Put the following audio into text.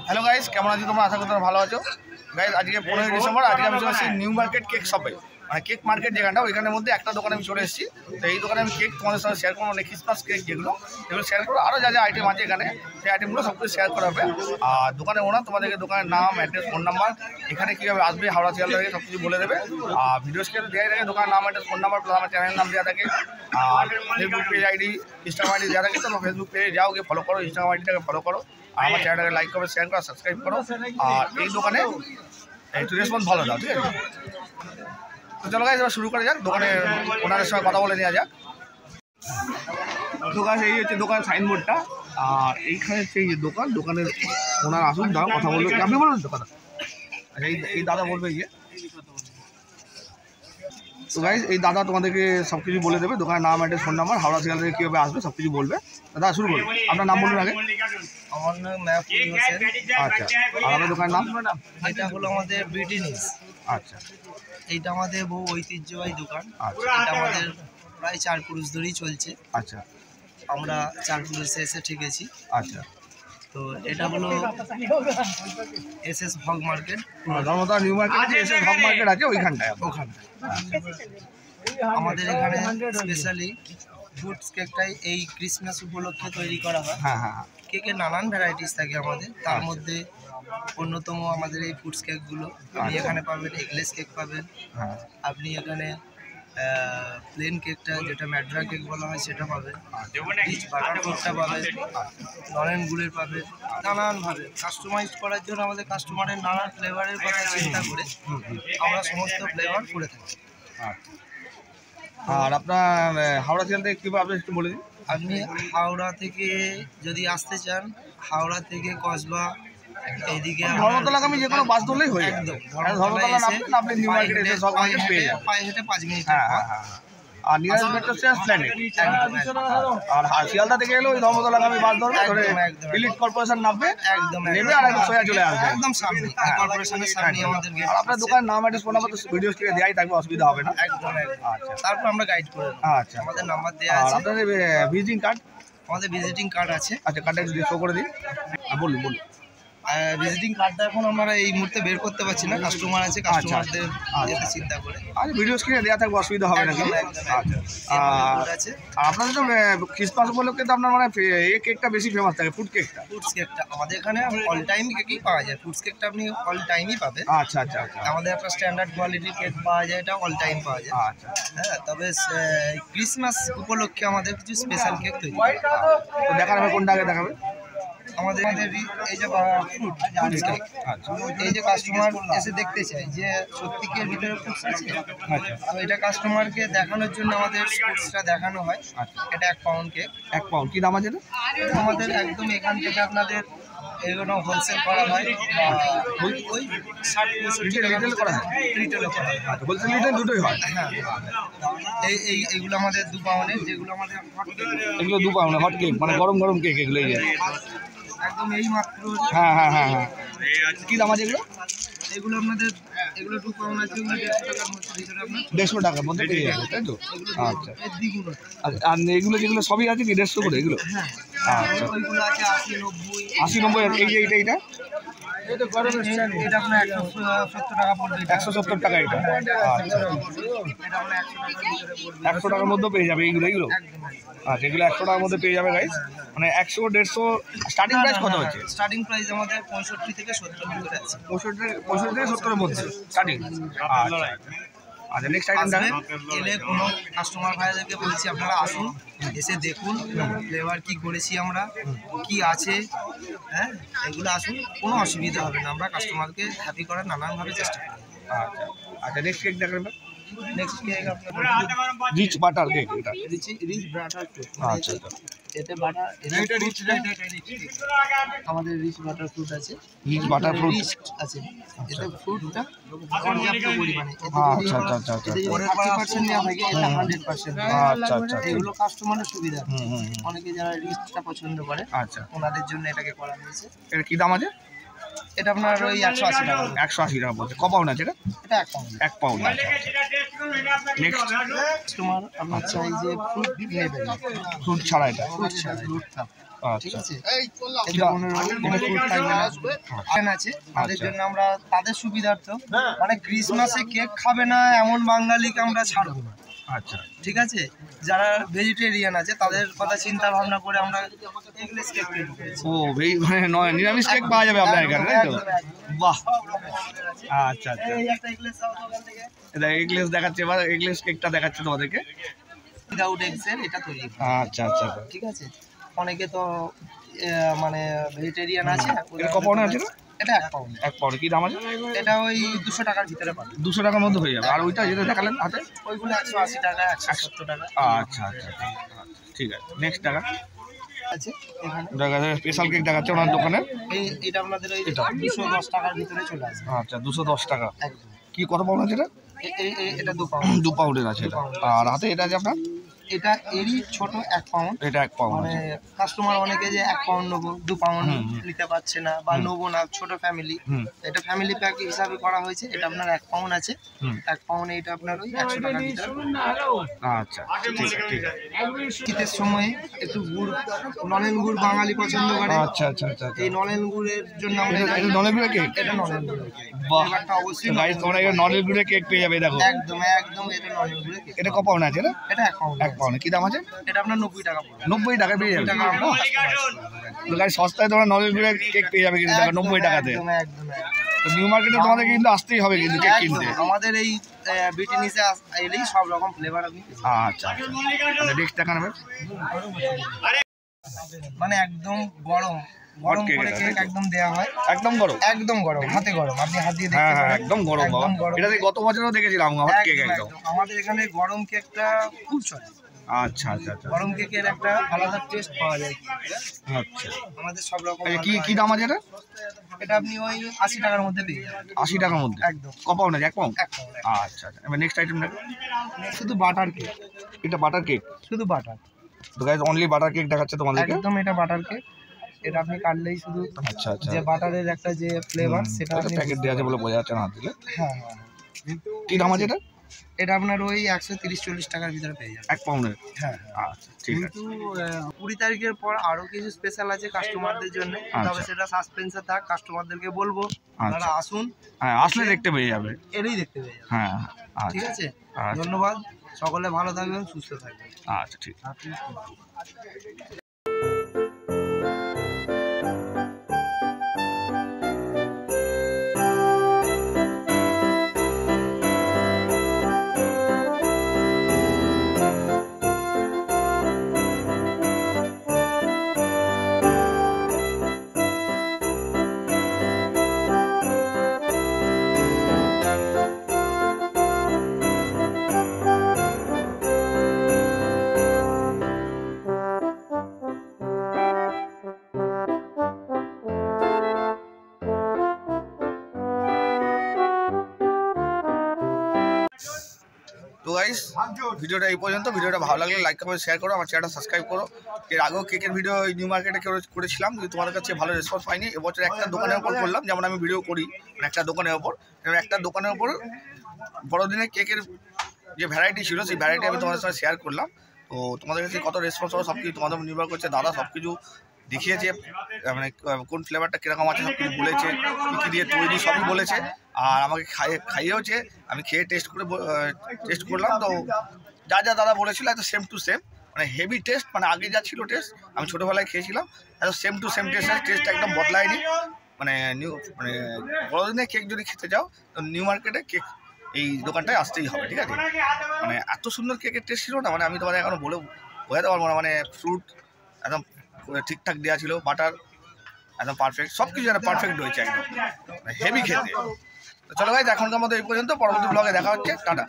Hello guys, কেমন আছো তোমরা? আশা করি তোমরা ভালো আছো। গাইস আজকে 15ই ডিসেম্বর, আজকে আমি চলে এসেছি নিউ মার্কেট কেক শপে, মানে কেক মার্কেট যেখানটা, ওইখানের মধ্যে একটা দোকানে আমি চলে এসেছি। তো এই দোকানে আমি কেক তোমাদের সঙ্গে শেয়ার করবো, মানে ক্রিসমাস কেক যেগুলো শেয়ার করবো, আরও যা যা আইটেম আছে এখানে সেই আইটেমগুলো সব কিছু শেয়ার করা হবে। আর দোকানে ওনার তোমাদেরকে দোকানের নাম, অ্যাড্রেস, ফোন নাম্বার, এখানে কীভাবে আসবে হাওড়া শিয়ালদা থেকে সব কিছু বলে দেবে। আর ভিডিও স্ক্রিনে দেওয়া থাকে দোকানের নাম, অ্যাড্রেস, ফোন নাম্বার, প্লাস আমার চ্যানেলের নাম দেওয়া থাকে। আর Facebook page ID, Instagram ID দেওয়া থাকে। তোমরা ফেসবুক পেজে যাও, গিয়ে ফলো করো, ইনস্টাগ্রাম আইডিটাকে ফলো করো, আর আমার চ্যানেলটাকে লাইক করো, শেয়ার করো, সাবস্ক্রাইব করো। আর এই দোকানে একটু রেসপন্স ভালো দাও, ঠিক আছে? তো চলো গাইস, এবার শুরু করা যাক, দোকানে ওনাদের সঙ্গে কথা বলে নেওয়া যাক। তো গাইস, এই হচ্ছে দোকান সাইনবোর্ডটা, আর এইখানে হচ্ছে এই যে দোকানের ওনার আসুন, দাও কথা বলবে। আপনি বলুন তো কথা। আচ্ছা, এই দাদা বলবে গিয়ে। তো গাইস, এই দাদা তোমাদেরকে সব কিছু বলে দেবে, দোকানের নাম, address, phone number, Howrah Sealdah থেকে কীভাবে আসবে সব কিছু বলবে। দাদা শুরু করুন, আপনার নাম বলুন আগে। আমার নাম মাহফুজ হোসেন। আচ্ছা, আর আমাদের দোকানের নাম? এটা হলো আমাদের ব্রিটিশ। আচ্ছা, এইটা আমাদের বহু ঐতিহ্যবাহী দোকান। আচ্ছা, এটা আমাদের প্রায় 4 পুরুষ ধরেই চলছে। আচ্ছা, আমরা 4 পুরুষে এসে ঠেকেছি। আচ্ছা। তো এটা হলো এসএস ভগ মার্কেট, ধর্মতলা নিউ মার্কেট এসে ভগ মার্কেট আছে ওইখানটায়। আমাদের এখানে স্পেশালি ফুডস কেকটাই এই ক্রিসমাস উপলক্ষে তৈরি করা হয়। হ্যাঁ হ্যাঁ, কেকের নানান ভ্যারাইটিস থাকে আমাদের, তার মধ্যে অন্যতম আমাদের এই ফুডস কেকগুলো। আপনি এখানে পাবেন এগলেস কেক পাবেন, আপনি এখানে প্লেন কেকটা যেটা ম্যাড্রা কেক বলা হয় সেটা পাবেন, রিচ বাটার কেকটা পাবেন, নরেন গুড়ের পাবেন। নানানভাবে কাস্টমাইজ করার জন্য আমাদের কাস্টমারের নানান ফ্লেভারের কথা চিন্তা করে আমরা সমস্ত ফ্লেভার করে থাকি। আর আপনার হাওড়া শিয়ালদা থেকে কীভাবে আপনি একটু বলে দিন। আপনি হাওড়া থেকে যদি আসতে চান, হাওড়া থেকে কসবা এইদিকে ধর্মতলাগামী যে কোনো বাস ধরলেই হয়ে যাবে। একদম ধর্মতলা নামবেন, আপনি নিউ মার্কেট এসে সব মার্কেট পেয়ে যাবেন। পায়ে হেঁটে 5 মিনিট। আর নিয়ারেস্ট মেট্রো স্টেশন প্ল্যানেট। আর শিয়ালদা থেকে এলে ওই ধর্মতলাগামী বাস ধরবে, ধরে ইলিট কর্পোরেশন নামবে, একদম নেমে আর একদম সোজা চলে আসবে, একদম সামনে কর্পোরেশনের সামনে আমাদের গেট। আর আপনার দোকানের নাম, অ্যাড্রেস, ফোন নাম্বার তো ভিডিও স্ক্রিনে দেওয়াই থাকবে, অসুবিধা হবে না। একদম। আচ্ছা, তারপর আমরা গাইড করে দেব। আচ্ছা। আমাদের নাম্বার দেওয়া আর আছে। আপনাদের ভিজিটিং কার্ড? আমাদের ভিজিটিং কার্ড আছে। আচ্ছা, কার্ডটা একটু শো করে দিন। বলুন বলুন। ভিজিটিং কার্ডটা এখন আমরা এই মুহূর্তে বের করতে পারছি না, কাস্টমার আছে, কাস্টমারদের যেতে চিন্তা করে। আচ্ছা, ভিডিও স্ক্রিনে দেওয়া থাকবে, অসুবিধা হবে না। আচ্ছা, আর আপনাদের তো ক্রিসমাস উপলক্ষে তো আপনার মানে এই কেকটা বেশি ফেমাস থাকে, ফুড কেকটা। ফুডস কেকটা আমাদের এখানে অল টাইম কেকই পাওয়া যায়। ফুডস কেকটা আপনি অল টাইমই পাবেন। আচ্ছা আচ্ছা আচ্ছা। আমাদের একটা স্ট্যান্ডার্ড কোয়ালিটির কেক পাওয়া যায়, এটা অল টাইম পাওয়া যায়। আচ্ছা, হ্যাঁ, তবে ক্রিসমাস উপলক্ষে আমাদের কিছু স্পেশাল কেক তৈরি। তো দেখার হবে, কোনটা আগে দেখাবে? আমাদের এই যে ফ্রুট কেক, এই যে কাস্টমার এসে দেখতে চায় যে সত্যি কি এর ভিতরে ফ্রুটস আছে, তো এটা কাস্টমারকে দেখানোর জন্য আমাদের ফ্রুটসটা দেখানো হয়। এটা 1 পাউন্ড কেক। 1 পাউন্ড কি দাম আছে? আমাদের একদম এখান থেকে আপনাদের এগুলো হোলসেল করা হয়, ওই 60-65 রিটেল করা হয়, রিটেলও করা হয়। হোলসেল রিটেল দুটোই হয়। হ্যাঁ, এইগুলো আমাদের 2 পাউন্ডের, যেগুলো আমাদের হট কেক। এগুলো 2 পাউন্ড হট কেক, মানে গরম গরম কেক এগুলো। একদম এই মাত্র। হ্যাঁ হ্যাঁ হ্যাঁ হ্যাঁ। কি দাম আছে এগুলো? এগুলো আপনাদের 2 পাউন্ড আছে, এগুলো 150 টাকার মধ্যে পেয়ে যাবে, তাই তো? আচ্ছা, দ্বিগুণ। আর এগুলো যেগুলো সবই আছে কি 150 করে এগুলো? হ্যাঁ, আচ্ছা, ওইগুলো আছে 80-90। 80-90। এই যে এটা এটা আপনার 170 টাকা পড়বে। 170 টাকা এটা। আচ্ছা, এটা আপনার 100 টাকার মধ্যে পেয়ে যাবে এইগুলো। আচ্ছা, এগুলো 100 টাকার মধ্যে পেয়ে যাবে গাইস। মানে 100-150 স্টার্টিং প্রাইস কত হচ্ছে? স্টার্টিং প্রাইস আমাদের 65 থেকে 70 মধ্যে আছে। 65 থেকে 70 এর মধ্যে স্টার্টিং। আচ্ছা, নেক্সট আইটেম দেখাবেন। এলে কোনো কাস্টমার ভাইদেরকে বলছি আপনারা আসুন, এসে দেখুন ফ্লেভার কি করেছি আমরা, কি আছে। হ্যাঁ, এগুলো আসুন, কোনো অসুবিধা হবে না। আমরা কাস্টমারকে হ্যাপি করার নানানভাবে চেষ্টা করি। আচ্ছা আচ্ছা, নেক্সট কেক দেখাবেন। নেক্সট কেক আপনার রিচ বাটার কেক। এটা রিচ বাটার কেক। আচ্ছা, এতে বাটার, আমাদের রিচ বাটার ফ্রুট আছে, রিচ বাটার ফ্রুট আছে। এতে ফ্রুটটা পর্যাপ্ত পরিমাণে। আচ্ছা আচ্ছা আচ্ছা আচ্ছা। 30% নেওয়া থাকে, এটা 100%। আচ্ছা আচ্ছা, এগুলো কাস্টমারের সুবিধা। অনেকে যারা রিচটা পছন্দ করে, আচ্ছা, ওনাদের জন্য এটাকে করা হয়েছে। এটা কি দাম আছে? এটা আপনার ওই 180 টাকা। 180 টাকা বলছে। ক পাউন্ড আছে এটা? এটা 1 পাউন্ড। 1 পাউন্ড। নেক্সট কাস্টমার আপনার চাই যে ফ্রুট নেবেন, ফ্রুট ছাড়া এটা। ফ্রুট ছাড়া। ঠিক আছে, এতে কোনো ফুড থাকবে না। আছে তাদের জন্য আমরা তাদের সুবিধার্থ মানে ক্রিসমাসে কেক খাবে না এমন বাঙালিকে আমরা ছাড়বো না। আচ্ছা, ঠিক আছে, যারা ভেজিটেরিয়ান আছে তাদের কথা চিন্তা ভাবনা করে আমরা এগলেস কেক তৈরি করেছি। ও মানে নিরামিষ কেক পাওয়া যাবে আপনার এখানে, তাই তো? বাহ, আচ্ছা আচ্ছা। এই একটা এগলেস দাও দোকান থেকে। এটা এগলেস দেখাচ্ছে, এবার এগলেস কেকটা দেখাচ্ছে তোমাদেরকে। উইদাউট এগসের এটা তৈরি। আচ্ছা আচ্ছা, ঠিক আছে, অনেকে তো মানে ভেজিটেরিয়ান আছে। এটা ক পাউন্ড আছে? এটা 1 পাউন্ড। 1 পাউন্ড কি দাম আছে? এটা ওই 200 টাকার ভিতরে পাবে। 200 টাকার মধ্যে হয়ে যাবে। আর ওইটা যেটা দেখালেন হাতে, ওইগুলো 180 টাকা, 170 টাকা। আচ্ছা আচ্ছা, ঠিক আছে। নেক্সট টাকা আছে এখানে দেখাচ্ছে, স্পেশাল কেক দেখাচ্ছে ওনার দোকানে। এটা আপনাদের ওই 210 টাকার ভিতরে চলে আসবে। আচ্ছা, 210 টাকা। একদম। কি কত পাউন্ড আছে এটা? এটা 2 পাউন্ড। 2 পাউন্ডের আছে এটা। আর হাতে এটা আছে আপনার? এটা এরই ছোট 1 পাউন্ড। এটা 1 পাউন্ড। মানে কাস্টমার অনেকে যে 1 পাউন্ড নেবো, 2 পাউন্ড নিতে পারছে না বা নেবো না, ছোট ফ্যামিলি, এটা ফ্যামিলি প্যাক হিসাবে করা হয়েছে। এটা আপনার 1 পাউন্ড আছে। 1 পাউন্ড এটা আপনার ওই 100 টাকার ভিতরে। আচ্ছা, ঠিক আছে, ঠিক আছে। শীতের সময় একটু গুড়, নলেন গুড় বাঙালি পছন্দ করে। আচ্ছা আচ্ছা আচ্ছা। এই নলেন গুড়ের জন্য আমরা এটা নলেন গুড়ের কেক? এটা নলেন গুড়ের কেক। বাহ, এবারটা অবশ্যই গাইস তোমরা এখানে নলেন গুড়ের কেক পেয়ে যাবে, দেখো। একদম একদম, এটা নলেন গুড়ের কেক। এটা ক পাউন্ড আছে? এটা 1 পাউন্ড। 1 পাউন্ড। কি দাম আছে? এটা আপনার 90 টাকা পড়বে। 90 টাকা পেয়ে যাবে। টাকা আমরা গাইস সস্তায় তোমরা নলেন গুড়ের কেক পেয়ে যাবে কিন্তু, দেখো 90 টাকাতে। একদম একদম। তো নিউ মার্কেটে তোমাদের কিন্তু আসতেই হবে কিন্তু কেক কিনতে। আমাদের এই বিটিনিসে এলেই সব রকম ফ্লেভার আপনি। আচ্ছা আচ্ছা, নেক্সট দেখা নেবে। মানে একদম গরম গরম করে কেক একদম দেওয়া হয়। একদম গরম? একদম গরম, হাতে গরম। আপনি হাত দিয়ে দেখতে হ্যাঁ হ্যাঁ, পারেন। একদম গরম বাবা। এটা গত বছরও দেখেছিলাম আমার কেক একদম। আমাদের এখানে গরম কেকটা খুব চলে। আচ্ছা আচ্ছা আচ্ছা, গরম কেকের একটা আলাদা টেস্ট পাওয়া যায়। আচ্ছা, আমাদের সব রকম। কি কি দাম আছে এটা? এটা আপনি ওই 80 টাকার মধ্যে পেয়ে যাবেন। 80 টাকার মধ্যে? একদম। ক পাউন্ড আছে? 1 পাউন্ড। 1 পাউন্ড। আচ্ছা আচ্ছা, এবার নেক্সট আইটেম দেখো। শুধু বাটার কেক। এটা বাটার কেক? শুধু বাটার। তো গাইস অনলি বাটার কেক দেখাচ্ছে তোমাদেরকে। একদম, এটা বাটার কেক। এটা আপনি কাটলেই শুধু আচ্ছা আচ্ছা, যে বাটারের একটা যে ফ্লেভার সেটা আপনি প্যাকেট দেওয়া আছে বলে বোঝা যাচ্ছে না হাত দিলে। হ্যাঁ হ্যাঁ। কি দাম আছে এটা? এটা আপনার ওই 130-40 টাকার ভিতরে পেয়ে যাবেন। 1 পাউন্ডের? হ্যাঁ। আচ্ছা, ঠিক আছে। কিন্তু 20 তারিখের পর আরো কিছু স্পেশাল আছে কাস্টমারদের জন্য, তবে সেটা সাসপেন্সে থাক। কাস্টমারদেরকে বলবো আপনারা আসুন। হ্যাঁ, আসলে দেখতে পেয়ে যাবে। এরই দেখতে পেয়ে যাবেন। হ্যাঁ, ঠিক আচ্ছা আছে, ধন্যবাদ। সকলে ভালো থাকবেন, সুস্থ থাকবেন। আচ্ছা, ঠিক আছে। তো গাইস ভিডিওটা এই পর্যন্ত। ভিডিওটা ভালো লাগলে লাইক করো, শেয়ার করো, আমার চ্যানেলটা সাবস্ক্রাইব করো। এর আগেও কেকের ভিডিও নিউ মার্কেটে করেছিলাম, কিন্তু তোমাদের কাছে ভালো রেসপন্স পাইনি। এবছর একটা দোকানের ওপর করলাম, যেমন আমি ভিডিও করি একটা দোকানের ওপর। একটা দোকানের ওপর বড়দিনের কেকের যে ভ্যারাইটি ছিল সেই ভ্যারাইটি আমি তোমাদের সাথে শেয়ার করলাম। তো তোমাদের কাছে কত রেসপন্স হবে সব কিছু তোমাদের নির্ভর করছে। দাদা সব কিছু দেখিয়েছে, মানে কোন ফ্লেভারটা কীরকম আছে সব কিছু বলেছে, কী কী দিয়ে তৈরি সবই বলেছে। আর আমাকে খাইয়েওছে, আমি খেয়ে টেস্ট করলাম। তো যা যা দাদা বলেছিল এত সেম টু সেম, মানে হেভি টেস্ট। মানে আগে যা ছিল টেস্ট আমি ছোটোবেলায় খেয়েছিলাম, এত সেম টু সেম টেস্ট একদম বদলায়নি। মানে বড়দিনের কেক যদি খেতে যাও তো নিউ মার্কেটে কেক এই দোকানটায় আসতেই হবে, ঠিক আছে? মানে এত সুন্দর কেকের টেস্ট ছিল না, মানে আমি তোমাদের এখনও বোঝাতে পারবো না। মানে ফ্রুট একদম ঠিকঠাক দেওয়া ছিল, বাটার একদম পারফেক্ট, সব কিছু একটা পারফেক্ট রয়েছে, একদম হেভি খেতে। চলো গাইস, এখনকার মতো এই পর্যন্ত। পরবর্তী ব্লগে দেখা হচ্ছে, টাটা।